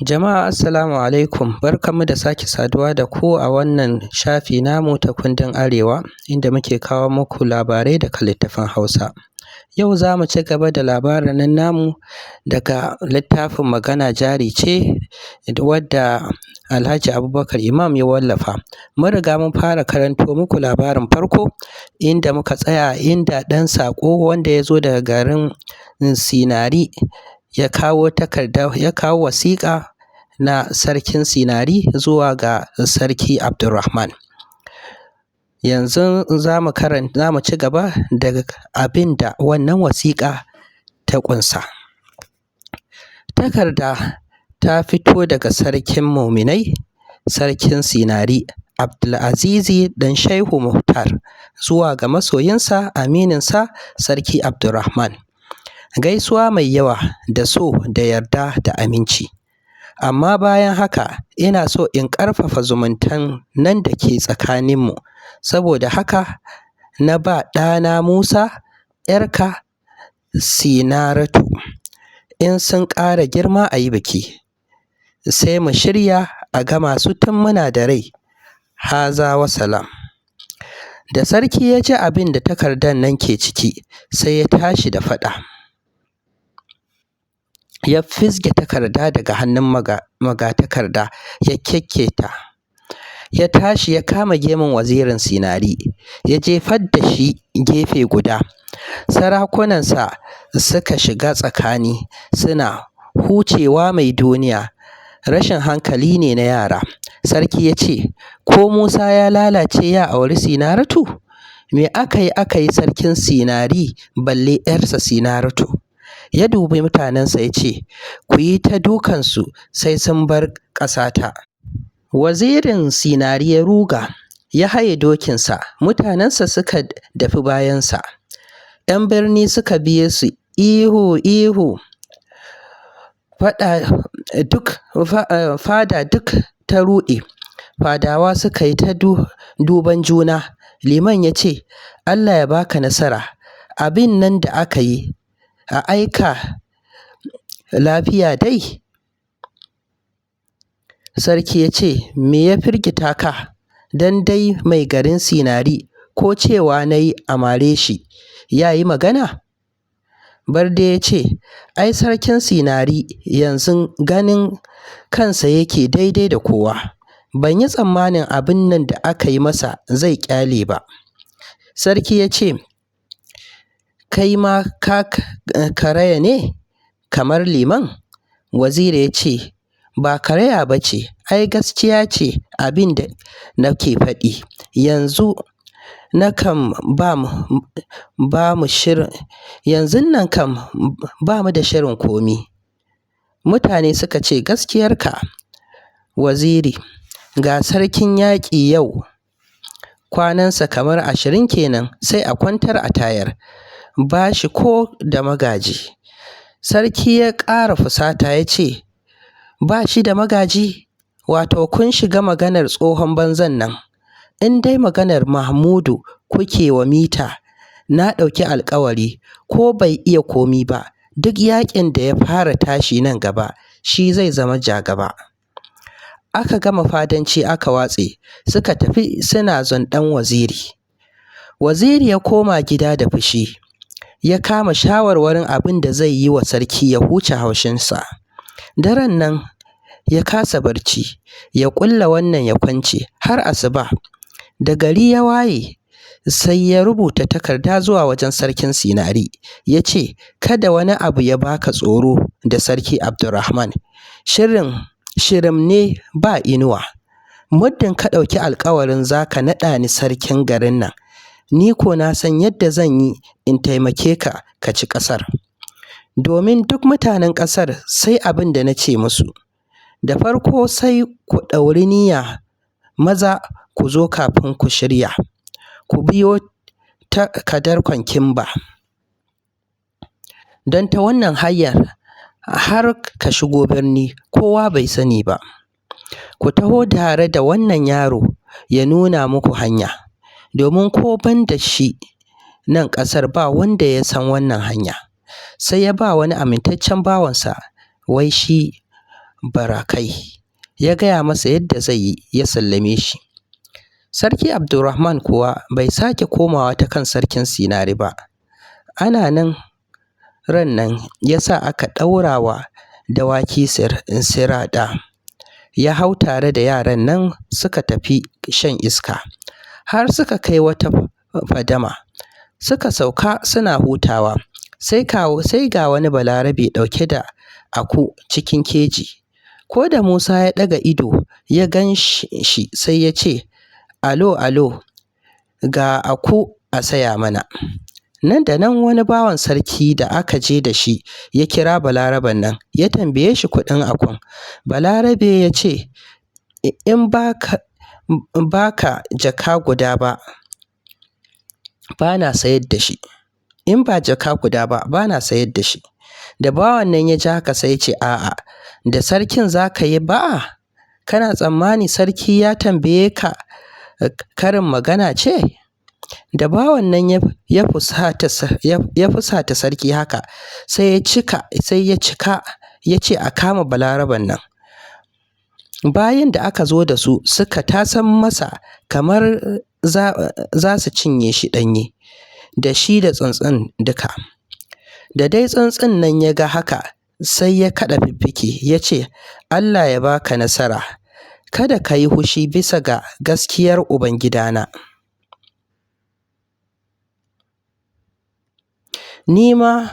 Jama'a assalamu alaikum, barkanmu da sake saduwa da ku a wannan shafi namu ta kundin Arewa inda muke kawo muku labarai daga littafin Hausa. Yau za mu ci gaba da labarin nan namu daga littafin Magana Jari Ce wadda Alhaji Abubakar Imam ya wallafa. Mun riga mun fara karanto muku labarin farko inda muka tsaya inda ɗan saƙo wanda ya zo daga garin Sinari ya kawo wasiƙa na sarkin Sinari zuwa ga sarki Abdulrahman. Yanzu za mu ci gaba daga abin da wannan wasiƙa ta ƙunsa. Takarda ta fito daga sarkin muminai, sarkin Sinari, Abdulazizi ɗan Shehu Muhtar, zuwa ga masoyinsa, amininsa, sarki Abdulrahman. Gaisuwa mai yawa da so da yarda da aminci. Amma bayan haka ina so in ƙarfafa zumuntan nan da ke tsakaninmu, saboda haka na ba ɗana Musa 'yarka Sinaratu. In sun ƙara girma a yi biki, sai mu shirya a gama su tun muna da rai. Haza wassalam. Da sarki ya ji abin da takardar nan ke ciki, sai ya tashi da faɗa. Ya fizge takarda daga hannun magatakarda ya kyakketa. Ya tashi ya kama gemun wazirin Sinari ya jefar da shi gefe guda. Sarakunansa suka shiga tsakani suna hucewa mai duniya, rashin hankali ne na yara. Sarki ya ce, ko Musa ya lalace ya auri Sinaratu? Me aka yi sarkin Sinari balle 'yarsa Sinaratu? Ya dubi mutanensa ya ce, ku yi ta dukansu sai sun bar ƙasata. Wazirin Sinari ya ruga, ya haye dokinsa, mutanensa suka dafi bayansa. 'Yan birni suka biye su ihu, fada duk ta ruɗe. Fadawa suka yi ta duban juna. Liman ya ce, Allah ya baka nasara, abin nan da aka yi a aika lafiya dai? Sarki ya ce, me ya firgita ka? Dan dai mai garin Sinari ko cewa na yi a mare shi ya yi magana? Barde ya ce, ai sarkin Sinari yanzu ganin kansa yake daidai da kowa. Ban yi tsammanin abin nan da aka yi masa zai ƙyale ba. Sarki ya ce, kai ma ka karaya ne kamar liman? Waziri ya ce, ba karaya ba ce, ai gaskiya ce abin da nake faɗi. Yanzu nan kam ba mu da shirin komi. Mutane suka ce, gaskiyarka waziri, ga sarkin yaƙi yau kwanansa kamar 20 kenan, sai a kwantar a tayar. Ba shi ko da magaji. Sarki ya ƙara fusata ya ce, ba shi da magaji? Wato kun shiga maganar tsohon banzan nan. In dai maganar Mahmudu kuke wa mita, na ɗauki alƙawari ko bai iya komi ba, duk yaƙin da ya fara tashi nan gaba shi zai zama jagaba. Aka gama fadanci aka watse, suka tafi suna zunɗen waziri. Waziri ya koma gida da fushi, ya kama shawarwarin abin da zai yi wa sarki ya huce haushinsa. Daren nan ya kasa barci, ya ƙulla wannan ya kwance har asuba. Da gari ya waye, sai ya rubuta takarda zuwa wajen sarkin Sinari, ya ce, kada wani abu ya baka tsoro da sarki Abdulrahman. Shirim ne ba inuwa. Muddin ka ɗauki alƙawarin za ka naɗa ni sarkin garin nan, ni ko na san yadda zan yi in taimake ka ka ci ƙasar. Domin duk mutanen ƙasar sai abin da na ce musu. Da farko sai ku ɗauri niyya maza ku zo kafin ku shirya. Ku biyo ta Kadarkon Kimba. Don ta wannan hanyar har ka shigo birni kowa bai sani ba. Ku taho tare da wannan yaro ya nuna muku hanya. Domin ko ban da shi nan ƙasar ba wanda ya san wannan hanya. Sai ya ba wani amintaccen bawansa, wai shi barakai, ya gaya masa yadda zai yi ya sallame shi. Sarki Abdulrahman kuwa bai sake komawa ta kan sarkin Sinari ba. Ana nan ran nan ya sa aka ɗaura wa dawaki sirada. Ya hau tare da yaran nan suka tafi shan iska har suka kai wata fadama. Suka sauka suna hutawa, sai ga wani balarabe ɗauke da aku cikin keji. Ko da Musa ya ɗaga ido ya gan shi sai ya ce, alo alo, ga aku a saya mana. Nan da nan wani bawan sarki da aka je da shi ya kira balaraben nan ya tambaye shi kuɗin akun. Balarabe ya ce, in baka jaka guda ba, bana sayar da shi. In ba jaka guda ba, bana sayar da shi. Da bawan nan ya ji haka sai ya ce, a'a, da sarkin za ka yi ba'a? Kana tsammani sarki ya tambaye ka karin magana ce? Da bawan nan ya fusata sarki haka, sai ya cika ya ce a kama balaraben nan. Bayan da aka zo da su suka tasan masa kamar za su cinye shi ɗanye, da shi da tsuntsun duka. Da dai tsuntsun nan ya ga haka sai ya kaɗa fiffike ya ce, Allah ya baka nasara, kada ka yi hushi bisa ga gaskiyar Ubangidana. Ni ma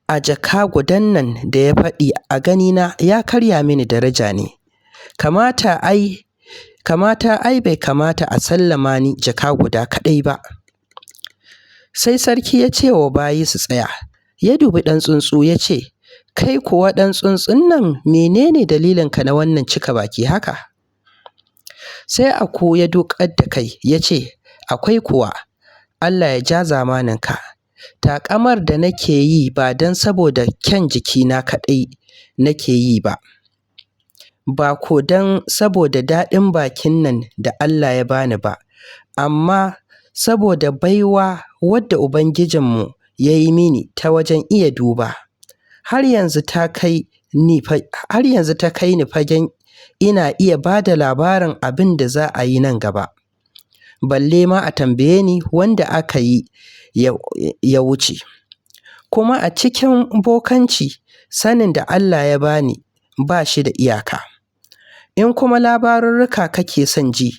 a jaka gudan nan da ya faɗi a ganina ya karya mini daraja ne. Kamata ai bai kamata a sallama ni jaka guda kaɗai ba. Sai sarki ya ce wa bayi su tsaya, ya dubi ɗan tsuntsu ya ce, kai kuwa ɗan tsuntsun nan menene dalilinka na wannan cika baki haka? Sai aku ya duƙar da kai ya ce, akwai kuwa, Allah ya ja zamaninka. Taƙamar da nake yi ba don saboda kyan jikina kaɗai nake yi ba, ba ko don saboda daɗin bakin nan da Allah ya bani ba, amma saboda baiwa wadda Ubangijinmu ya yi mini ta wajen iya duba. Har yanzu ta kai ni fagen ina iya ba da labarin abin da za a yi nan gaba, balle ma a tambaye ni wanda aka yi ya wuce. Kuma a cikin bokanci, sanin da Allah ya bani ba shi da iyaka. In kuma labarurruka kake son ji,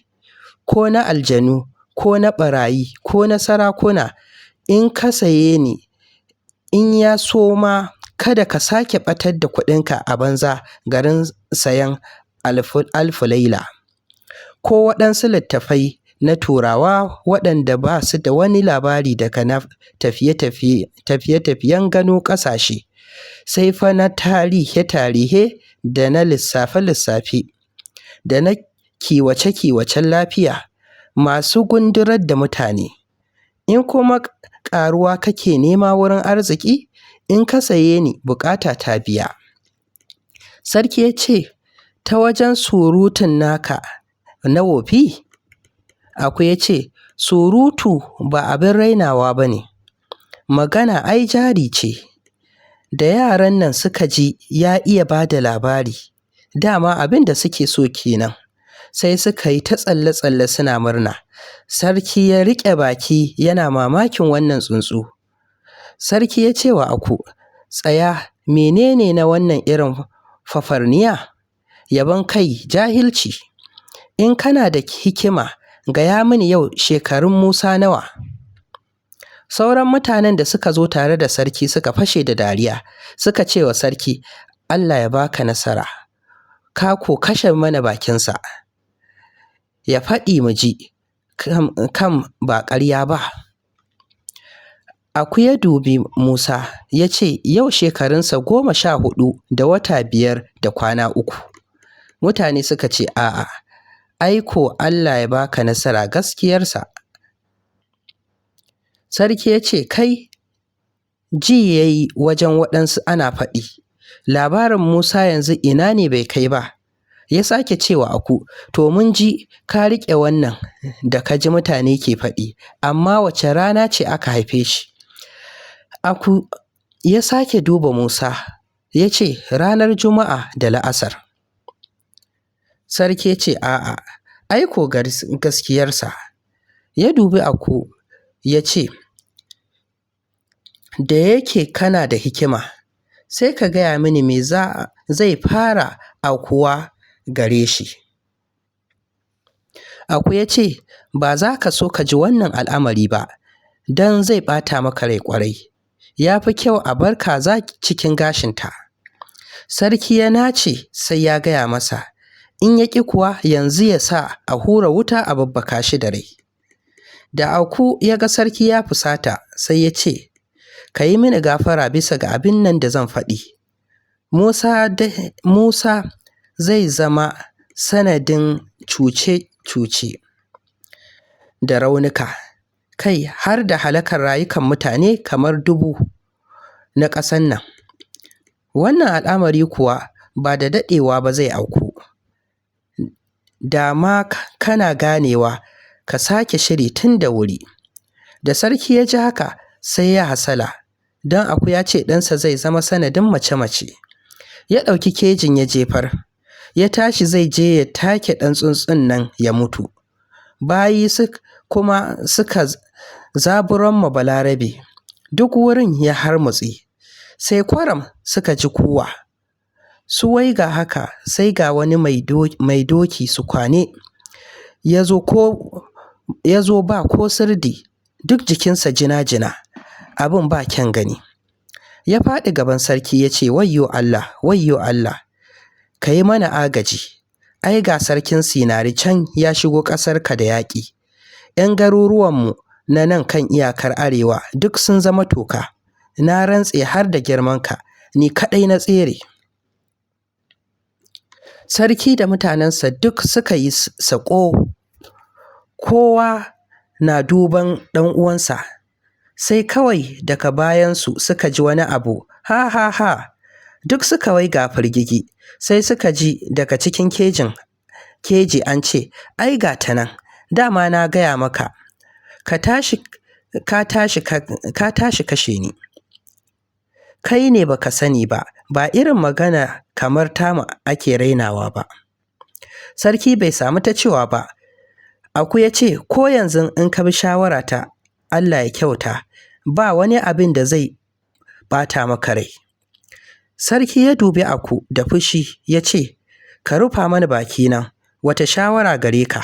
ko na aljanu, ko na ɓarayi, ko na sarakuna, in ka saye ni, in ya so ma kada ka sake ɓatar da kuɗinka a banza garin sayan alfu laila, ko waɗansu littattafai na turawa waɗanda ba su da wani labari daga na tafiye-tafiyen gano ƙasashe, sai fa na tarihe-tarihe da na lissafe-lissafe da na kiwace-kiwacen lafiya masu gundurar da mutane. In kuma ƙaruwa kake nema wurin arziki, in ka saye ni buƙata ta biya. Sarki ya ce, ta wajen surutun naka na wofi? Aku ya ce, surutu ba abin rainawa ba ne, magana ai jari ce. Da yaran nan suka ji ya iya ba da labari, dama abin da suke so kenan, sai suka yi ta tsalle-tsalle suna murna. Sarki ya riƙe baki yana mamakin wannan tsuntsu. Sarki ya ce wa aku, tsaya, menene na wannan irin fafarniya? Yabon kai jahilci. In kana da hikima, gaya mini yau shekarun Musa nawa? Sauran mutanen da suka zo tare da sarki suka fashe da dariya, suka ce wa sarki, Allah ya baka nasara, ka ko kashe mana bakinsa. Ya faɗi mu ji, kan ba ƙarya ba. Aku ya dubi Musa ya ce, yau shekarunsa 14 da wata 5 da kwana 3. Mutane suka ce, a'a, ai ko Allah ya baka nasara gaskiyarsa. Sarki ya ce, kai, ji ya yi wajen waɗansu ana faɗi, labarin Musa yanzu ina ne bai kai ba. Ya sake cewa aku, to mun ji ka riƙe wannan da ka ji mutane ke faɗi, amma wace rana ce aka haife shi? Aku ya sake duba Musa ya ce, ranar Juma'a da la'asar. Sarki ya ce a'a, aiko gaskiyarsa. Ya dubi Aku ya ce, da yake kana da hikima, sai ka gaya mini me zai fara aukuwa gare shi. Aku ya ce, ba za ka so ka ji wannan al'amari ba, don zai ɓata maka rai ƙwarai. Ya fi kyau a bar kaza cikin gashinta. Sarki ya nace sai ya gaya masa, in ya ƙi kuwa yanzu ya sa a hura wuta a babbaka shi da rai. Da Aku ya ga sarki ya fusata sai ya ce, ka yi mini gafara bisa ga abin nan da zan faɗi. Musa zai zama sanadin cuce-cuce da raunuka, kai har da halakar rayukan mutane kamar 1000 na ƙasan nan. Wannan al'amari kuwa ba da daɗewa ba zai auku. Da ma kana ganewa ka sake shiri tun da wuri. Da sarki ya ji haka sai ya hasala, don Aku ya ce ɗansa zai zama sanadin mace-mace. Ya ɗauki kejin ya jefar, ya tashi zai je ya take ɗan tsuntsun nan ya mutu. Bayi kuma suka zaburan ma Balarabe, duk wurin ya harmutse, sai kwaram suka ji kuwa. Su wai ga haka sai ga wani mai doki su kwane ya zo ba ko sirdi, duk jikinsa jina-jina, abin ba kyan gani. Ya faɗi gaban sarki ya ce, wayyo Allah, wayyo Allah, ka yi mana agaji. Ai ga sarkin Sinari can ya shigo ƙasarka da yaƙi. 'Yan garuruwanmu na nan kan iyakar arewa duk sun zama toka. Na rantse har da girmanka, ni kaɗai na tsere. Sarki da mutanensa duk suka yi saƙo, kowa na duban ɗan uwansa. Sai kawai daga bayansu suka ji wani abu, ha ha ha, duk suka waiga firgigi. Sai suka ji daga cikin keji an ce, ai ga ta nan, dama na gaya maka, ka tashi kashe ni. Kai ne baka sani ba, ba irin magana kamar tamu ake rainawa ba. Sarki bai samu ta cewa ba. Aku ya ce, ko yanzu in ka bi shawarata, Allah ya kyauta, ba wani abin da zai bata maka rai. Sarki ya dubi Aku da fushi ya ce, ka rufa mana baki nan, wata shawara gare ka?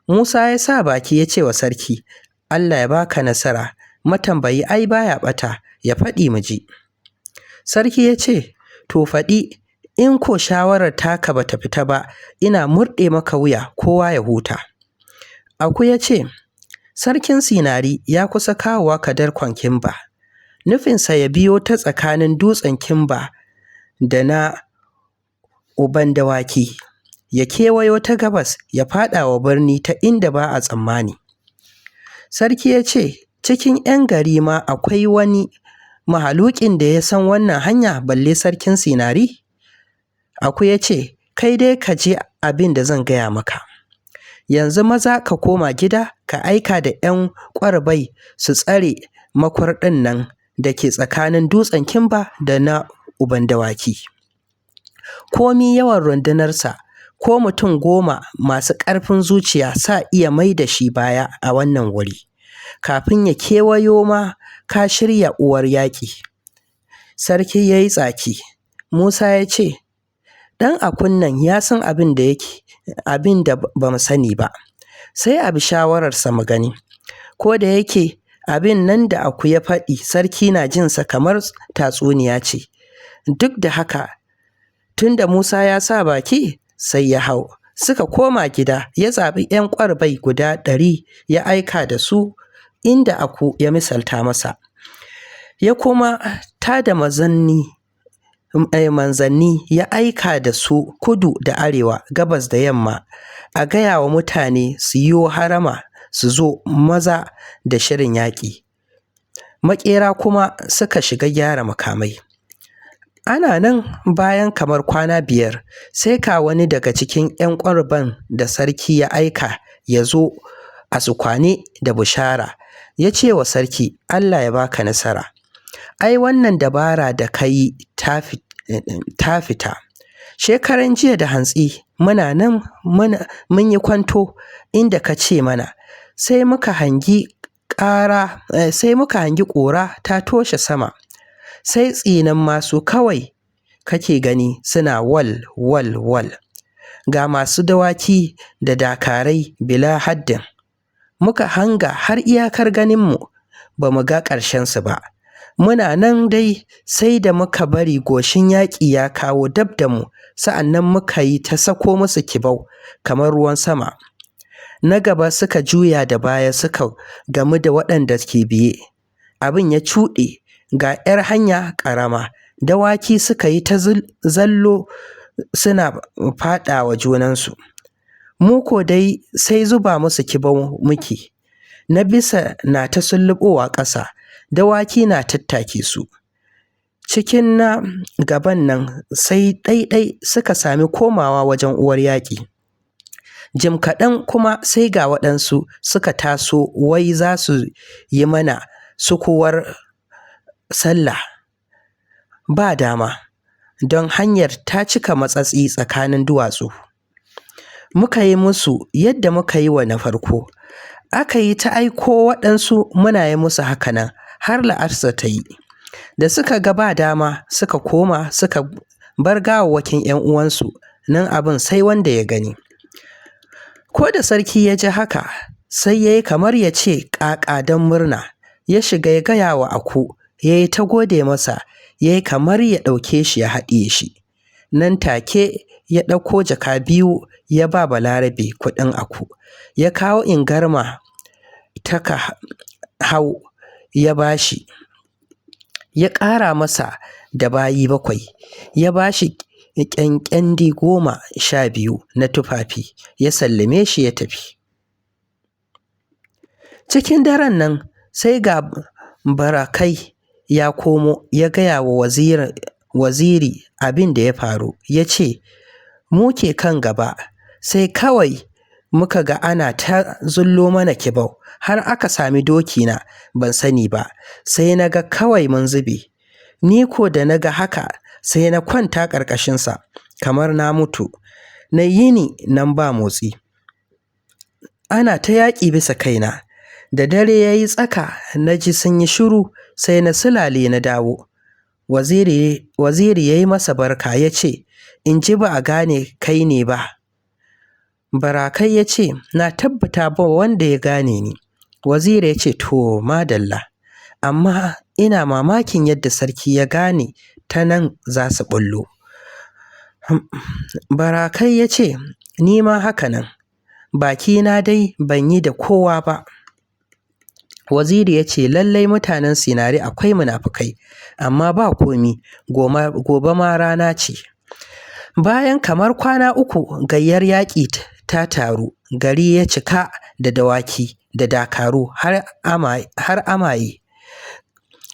Musa ya sa baki ya ce wa sarki, Allah ya baka nasara, matambayi ai baya ɓata, ya faɗi mu ji. Sarki ya ce, to faɗi, in ko shawarar taka bata fita ba, ina murɗe maka wuya kowa ya huta. Aku ya ce, sarkin Sinari ya kusa kawowa kadarkon Kimba. Nufinsa ya biyo ta tsakanin dutsen Kimba da na Uban Dawaki, ya kewayo ta gabas ya faɗa wa birni ta inda ba a tsammani. Sarki ya ce, cikin 'yan gari ma akwai wani mahalukin da ya san wannan hanya balle sarkin Sinari? Aku ya ce, kai dai ka ji abin da zan gaya maka. Yanzu maza ka koma gida ka aika da 'yan ƙwarbai su tsare makwarɗin nan da ke tsakanin dutsen Kimba da na Uban Dawaki. Komi yawan rundunarsa, ko mutum 10 masu ƙarfin zuciya sa iya mai da shi baya a wannan wuri. Kafin ya kewayo ma ka shirya uwar yaƙi. Sarki ya yi tsaki. Musa ya ce, ɗan Akun nan ya san abin da ba mu sani ba. Sai a bi shawararsa mu gani. Ko da yake abin nan da Aku ya faɗi sarki na jinsa kamar tatsuniya ce. Duk da haka, tun da Musa ya sa baki, sai ya hau. Suka koma gida, ya zaɓi 'yan ƙwarbai guda 100 ya aika da su inda Aku ya misalta masa. Ya kuma tada manzanni ya aika da su kudu da arewa, gabas da yamma, a gaya wa mutane su yi harama su zo maza da shirin yaƙi. Maƙera kuma suka shiga gyara makamai. Ana nan bayan kamar kwana 5 sai ka wani daga cikin 'yan ƙwarban da sarki ya aika ya zo a sukwane da bushara. Ya ce wa sarki, Allah ya baka nasara. Ai wannan dabara da ka yi ta fita. Shekaran jiya da hantsi muna nan mun yi kwanto inda ka ce mana, sai muka hangi ƙura ta toshe sama, sai tsinin masu kawai kake gani suna wal wal wal, ga masu dawaki da dakarai bila haddin. Muka hanga har iyakar ganinmu ba mu ga ƙarshensu ba. Muna nan dai sai da muka bari goshin yaƙi ya kawo dab da mu, sa'annan muka yi ta sako musu kibau kamar ruwan sama. Na gaba suka juya da baya suka gamu da waɗanda ke biye. Abin ya cuɗe, ga 'yar hanya ƙarama, dawaki suka yi ta zallo suna faɗa wa junansu. Mu ko dai sai zuba musu kibau muke, na bisa na ta sulluɓowa ƙasa, dawaki na tattake su. Cikin na gaban nan sai ɗaiɗai suka sami komawa wajen uwar yaƙi. Jim kaɗan kuma sai ga waɗansu suka taso wai za su yi mana sukuwar sallah. Ba dama, don hanyar ta cika matsatsi tsakanin duwatsu. Muka yi musu yadda muka yi wa na farko. Aka yi ta aiko waɗansu muna yi musu hakanan har la'asar ta yi. Da suka ga ba dama suka koma suka bar gawawwakin 'yan uwansu, nan abin sai wanda ya gani. Ko da sarki ya ji haka sai ya yi kamar ya ce ƙaƙa don murna, ya shiga ya gaya wa aku, ya yi ta gode masa, ya yi kamar ya ɗauke shi ya haɗiye shi. Nan take ya ɗauko jaka 2 ya ba Balarabe kuɗin aku, ya kawo ingarma ta hau ya ba shi, ya ƙara masa da bayi 7, ya ba shi ƙyanƙyandi 12 na tufafi, ya sallame shi ya tafi. Cikin daren nan sai ga Barakai ya komo ya gaya wa waziri abin da ya faru, ya ce, mu ke kan gaba, sai kawai muka ga ana ta zullo mana kibau, har aka sami dokina ban sani ba, sai na ga kawai mun zube. Ni ko da na ga haka sai na kwanta ƙarƙashinsa kamar na mutu, na yini nan ba motsi. Ana ta yaƙi bisa kaina. Da dare ya yi tsaka na ji sun yi shiru, sai na sulale na dawo. Waziri ya yi masa barka ya ce, in ji ba a gane kai ne ba. Barakai ya ce, na tabbata ba wanda ya gane ni. Waziri ya ce, to madalla, amma ina mamakin yadda sarki ya gane ta nan za su ɓullo. Barakai ya ce, ni ma haka nan, bakina dai ban yi da kowa ba. Waziri ya ce, lallai mutanen Sinari akwai munafukai, amma ba komi, gobe ma rana ce. Bayan kamar kwana 3 gayyar yaƙi ta taru, gari ya cika da dawaki da dakaru har amaye.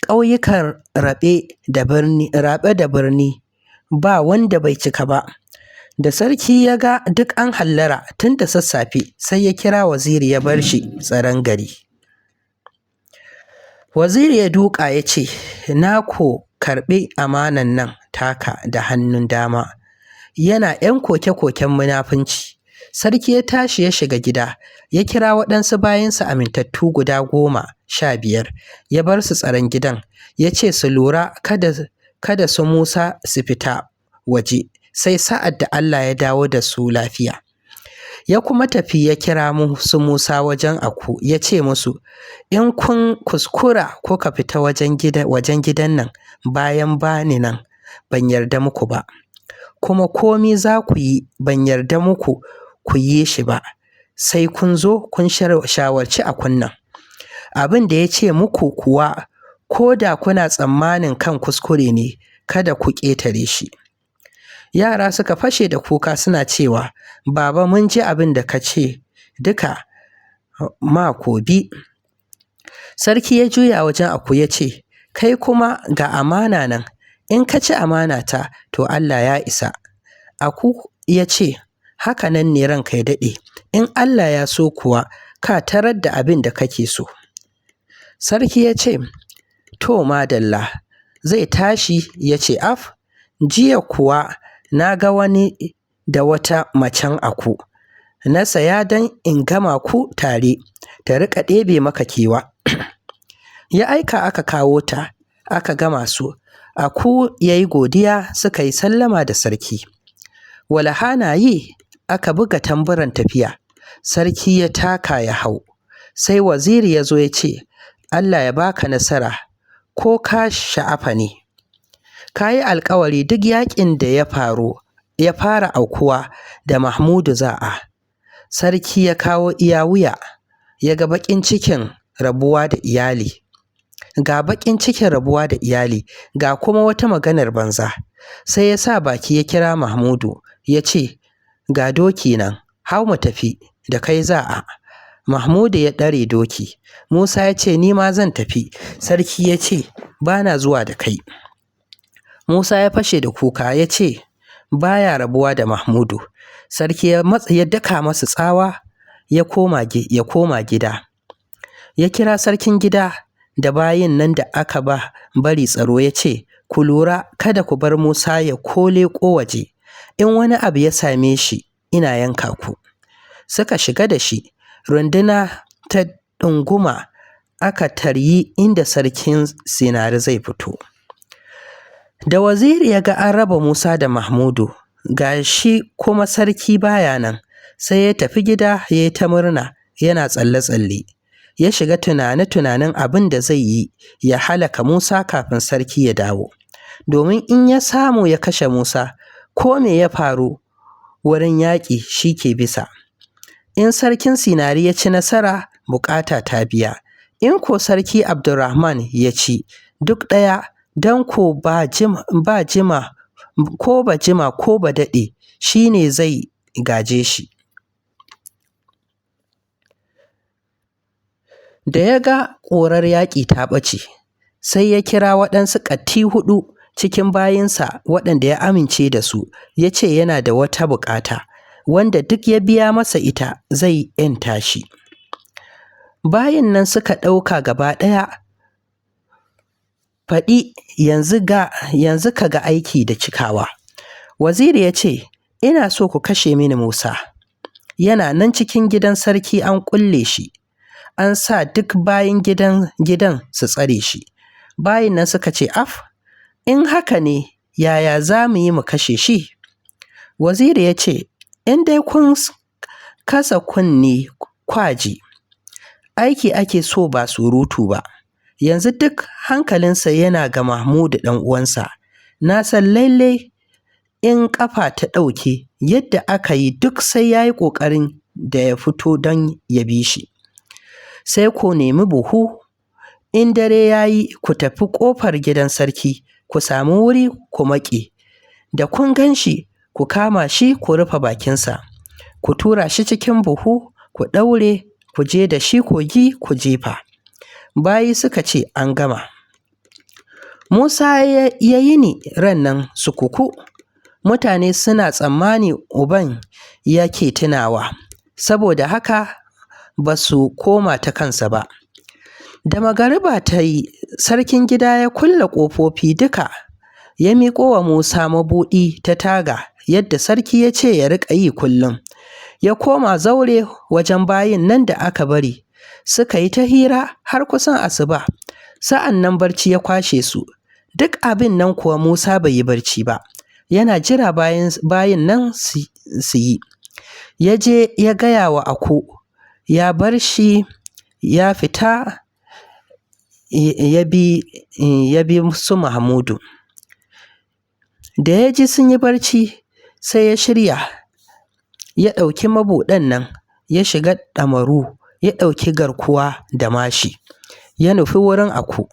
Ƙauyukan raɓe da birni ba wanda bai cika ba. Da sarki ya ga duk an hallara tun da sassafe, sai ya kira waziri ya bar shi tsaron gari. Waziri ya duƙa ya ce, na ko karɓi amanan nan taka da hannun dama. Yana 'yan koke-koken munafunci. Sarki ya tashi ya shiga gida, ya kira waɗansu bayansa amintattu guda 15, ya bar su tsaron gidan, ya ce su lura kada su Musa su fita waje, sai sa'ad da Allah ya dawo da su lafiya. Ya kuma tafi ya kira su Musa wajen aku, ya ce musu, in kun kuskura kuka fita wajen gidan nan bayan bani nan, ban yarda muku ba, kuma komi za ku yi ban yarda muku ku yi shi ba, sai kun zo kun shawarci akun nan. Abin da ya ce muku kuwa, ko da kuna tsammanin kan kuskure ne, kada ku ƙetare shi. Yara suka fashe da kuka suna cewa, baba mun ji abin da ka ce duka mako bi. Sarki ya juya wajen aku ya ce, kai kuma ga amana nan, in ka ci amana ta to Allah ya isa. Aku ya ce, haka nan ne ranka ya daɗe, in Allah ya so kuwa ka tarar da abin da kake so. Sarki ya ce, to madalla. Zai tashi ya ce, jiya kuwa na ga wani da wata macen aku, na saya don in gama ku tare, ta riƙa ɗebe maka kewa. Ya aika aka kawo ta, aka gama su, aku ya yi godiya, suka yi sallama da sarki. Walaha na yi, aka buga tamburan tafiya, sarki ya taka ya hau, sai waziri ya zo ya ce, Allah ya baka nasara, ko ka sha'afa ne, ka yi alkawari duk yakin da ya fara aukuwa da Mahmudu za'a. Sarki ya kawo iya wuya, ya ga baƙin cikin rabuwa da iyali, ga kuma wata maganar banza. Sai ya sa baki ya kira Mahmudu ya ce, ga doki nan, hau mu tafi, da kai za'a. Mahmudu ya ɗare doki. Musa ya ce, ni ma zan tafi. Sarki ya ce, ba na zuwa da kai. Musa ya fashe da kuka ya ce, baya rabuwa da Mahmudu. Sarki ya daka masa tsawa, ya koma gida. Ya kira sarkin gida da bayin nan da aka bari tsaro ya ce, ku lura kada ku bar Musa ya kole waje, in wani abu ya same shi ina yanka ku. Suka shiga da shi, runduna ta ɗunguma, aka taryi inda sarkin Sinari zai fito. Da waziri ya ga an raba Musa da Mahmudu, ga shi kuma sarki baya nan, sai ya tafi gida ya yi ta murna, yana tsalle-tsalle. Ya shiga tunanin abin da zai yi ya halaka Musa kafin sarki ya dawo. Domin in ya samu ya kashe Musa, ko me ya faru wurin yaƙi shi ke bisa. In sarkin Sinari ya ci nasara, bukata ta biya. In ko sarki Abdurrahman ya ci, duk ɗaya, don ko ba jima ko ba daɗe shi ne zai gaje shi. Da ya ga ƙorar yaƙi ta ɓace, sai ya kira waɗansu ƙatti 4 cikin bayinsa waɗanda ya amince da su, ya ce yana da wata buƙata, wanda duk ya biya masa ita zai ‘yanta shi. Bayin nan suka ɗauka gaba ɗaya, faɗi yanzu ka ga aiki da cikawa. Waziri ya ce, ina so ku kashe mini Musa, yana nan cikin gidan sarki an kulle shi, an sa duk bayin gidan su tsare shi. Bayin nan suka ce, af, in haka ne yaya za mu yi mu kashe shi? Waziri ya ce, in dai kun kasa kunne kwaji, aiki ake so ba surutu ba. Yanzu duk hankalinsa yana ga Mahmudu ɗan uwansa. Na san lallai in ƙafa ta ɗauke yadda aka yi, duk sai ya yi ƙoƙarin da ya fito don ya bi shi. Sai ku nemi buhu, in dare ya yi ku tafi ƙofar gidan sarki, ku samu wuri ku maƙe. Da kun gan shi, ku kama shi ku rufe bakinsa, ku tura shi cikin buhu, ku ɗaure, ku je da shi kogi ku jefa. Bayi suka ce, an gama. Musa ya yi ni ran nan sukuku. Mutane suna tsammani uban yake tunawa, saboda haka ba su koma ta kansa ba. Da magariba ta yi, sarkin gida ya kulle ƙofofi duka, ya miƙo wa Musa mabuɗi ta taga, yadda sarki ya ce ya riƙa yi kullum. Ya koma zaure wajen bayin nan da aka bari, suka yi ta hira har kusan asuba. Sa'an nan barci ya kwashe su. Duk abin nan kuwa Musa bai yi barci ba, yana jira bayin nan su yi. Ya je ya gaya wa aku, ya bar shi ya fita ya bi su Mahmudu. Da ya ji sun yi barci, sai ya shirya, ya ɗauki mabuɗan nan, ya shiga ɗamaru, ya ɗauki garkuwa da mashi, ya nufi wurin aku.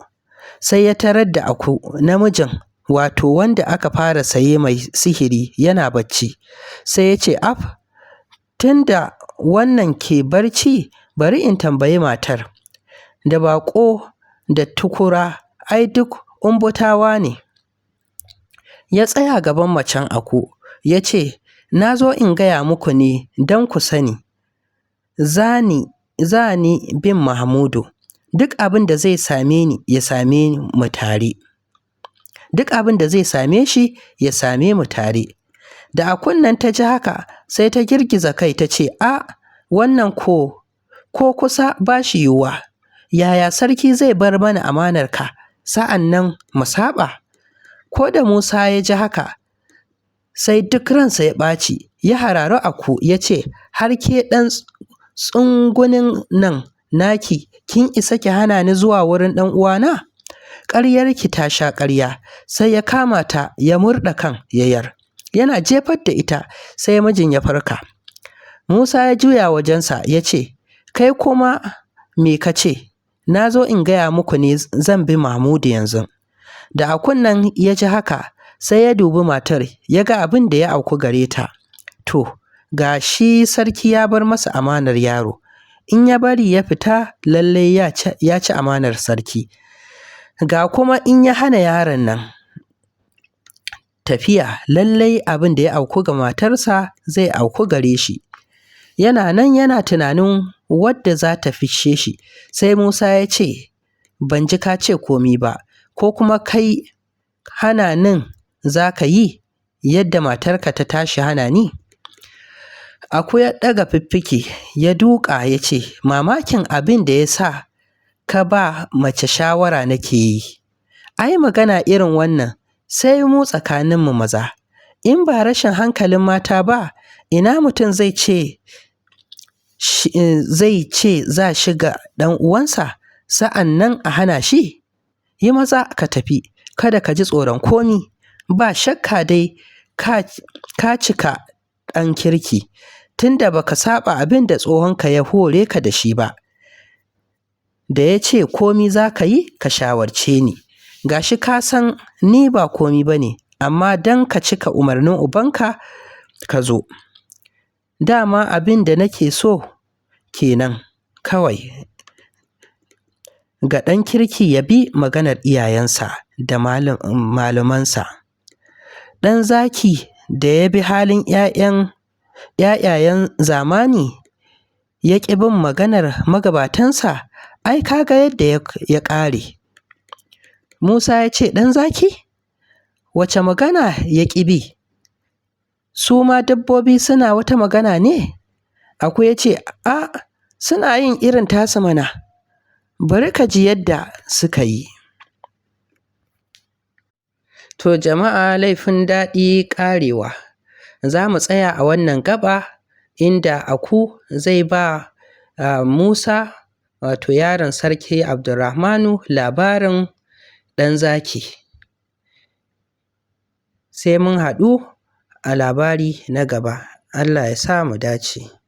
Sai ya tarar da aku namijin, wato wanda aka fara saye mai sihiri, yana bacci. Sai ya ce, af, tunda wannan ke barci, bari in tambayi matar. Da baƙo da tukura ai duk umbutawa ne. Ya tsaya gaban macen aku, ya ce, na zo in gaya muku ne don ku sani, za ni bin Mahmudu. Duk abin da zai same ni ya same mu tare. Duk abin da zai same shi ya same mu tare. Da akun nan ta ji haka sai ta girgiza kai ta ce, a wannan ko kusa ba shi yiwuwa. Yaya sarki zai bar mana amanarka sa'an nan mu saɓa? Ko da Musa ya ji haka sai duk ransa ya ɓaci, ya harari Aku ya ce, har ke ɗan tsungunin nan naki kin isa ki hana ni zuwa wurin ɗan uwana? Ƙaryarki ta sha ƙarya. Sai ya kama ta ya murɗa kan yayar. Yana jefar da ita sai mijin ya farka. Musa ya juya wajensa ya ce, kai kuma me ka ce? Na zo in gaya muku ne zan bi Mahmudu yanzu. Da Akun nan ya ji haka sai ya dubi matar ya ga abin da ya auku gare ta. To, ga shi sarki ya bar masa amanar yaro. In ya bari ya fita lallai ya ci amanar sarki. Ga kuma in ya hana yaron nan tafiya lallai abin da ya auku ga matarsa zai auku gare shi. Yana nan yana tunanin wadda za ta fishe shi sai Musa ya ce, ban ji ka ce komi ba, ko kuma kai hana nin za ka yi yadda matarka ta tashi hana ni? Aku ya ɗaga fiffike ya duka ya ce, mamakin abin da ya sa ka ba mace shawara nake yi. Ai magana irin wannan sai mu tsakaninmu maza. In ba rashin hankalin mata ba, ina mutum zai ce za shi ga ɗan uwansa sa'an nan a hana shi? Yi maza ka tafi, kada ka ji tsoron komi. Ba shakka dai ka cika ɗan kirki, tunda baka saba abin da tsohonka ya hore ka da shi ba. Da ya ce komi za ka yi ka shawarce ni. Gashi ka san ni ba komi ba ne, amma don ka cika umarnin ubanka ka zo. Dama abin da nake so kenan kawai. Ga ɗan kirki ya bi maganar iyayensa da malumansa. Ɗan zaki da ya bi halin ‘ya'yayen zamani ya ƙi bin maganar magabatansa, ai kaga yadda ya ƙare. Musa ya ce, ɗan zaki? Wace magana ya ƙi bi? Su ma dabbobi suna wata magana ne? Aku ya ce, a suna yin irin tasu mana. Bari ka ji yadda suka yi. To jama'a, laifin daɗi ƙarewa. Za mu tsaya a wannan gaba inda Aku zai ba Musa wato yaron sarki Abdurrahmanu labarin ɗan zaki. Sai mun haɗu a labari na gaba. Allah ya sa mu dace.